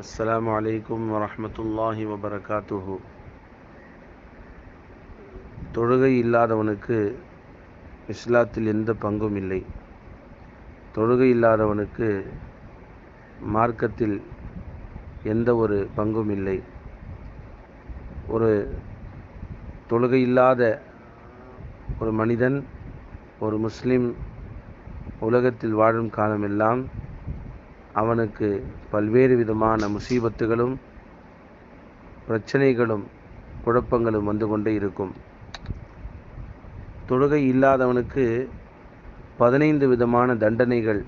அஸ்ஸலாமு அலைக்கும் வரஹ்மத்துல்லாஹி வபரகாத்துஹு. தொழுகை இல்லாதவனுக்கு இஸ்லாத்தில் எந்த பங்கும் இல்லை. தொழுகை இல்லாதவனுக்கு மார்க்கத்தில் எந்த ஒரு பங்கும் இல்லை. ஒரு தொழுகை இல்லாத ஒரு மனிதன், ஒரு முஸ்லிம் உலகத்தில் வாழும் காலமெல்லாம் அவனுக்கு பல்வேறு விதமான முசீபத்துகளும் பிரச்சனைகளும் குழப்பங்களும் வந்து கொண்டே இருக்கும். தொழுகை இல்லாதவனுக்கு 15 விதமான தண்டனைகள்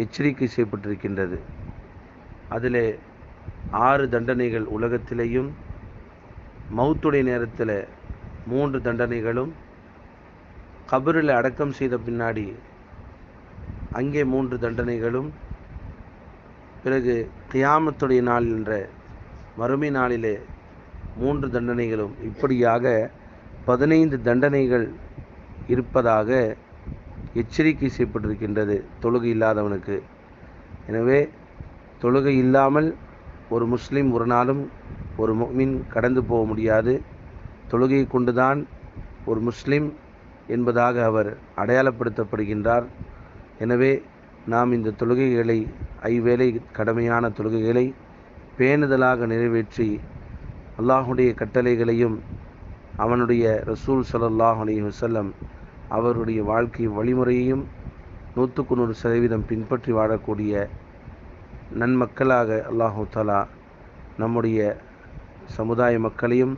எச்சரிக்கை செய்யப்பட்டிருக்கின்றது. அதிலே 6 தண்டனைகள் உலகத்திலேயும், மௌத்துடைய நேரத்தில் 3 தண்டனைகளும், கபரில் அடக்கம் செய்த பின்னாடி அங்கே 3 தண்டனைகளும், பிறகு கியாமத்துடைய நாள் என்ற மறுமை நாளிலே 3 தண்டனைகளும், இப்படியாக 15 தண்டனைகள் இருப்பதாக எச்சரிக்கை செய்யப்பட்டிருக்கின்றது தொழுகை இல்லாதவனுக்கு. எனவே தொழுகை இல்லாமல் ஒரு முஸ்லிம் ஒரு நாளும் ஒரு முஃமின் கடந்து போக முடியாது. தொழுகையை கொண்டுதான் ஒரு முஸ்லிம் என்பதாக அவர் அடையாளப்படுத்தப்படுகின்றார். எனவே நாம் இந்த தொழுகைகளை, ஐவேளை கடமையான தொழுகைகளை பேணுதலாக நிறைவேற்றி அல்லாஹுடைய கட்டளைகளையும் அவனுடைய ரசூல் ஸல்லல்லாஹு அலைஹி வஸல்லம் அவருடைய வாழ்க்கை வழிமுறையையும் 100% பின்பற்றி வாழக்கூடிய நன்மக்களாக அல்லாஹு தஆலா நம்முடைய சமுதாய மக்களையும்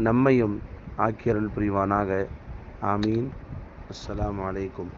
நம்மையும் ஆக்கியருள் புரிவானாக. ஆமீன். அஸ்ஸலாமு அலைக்கும்.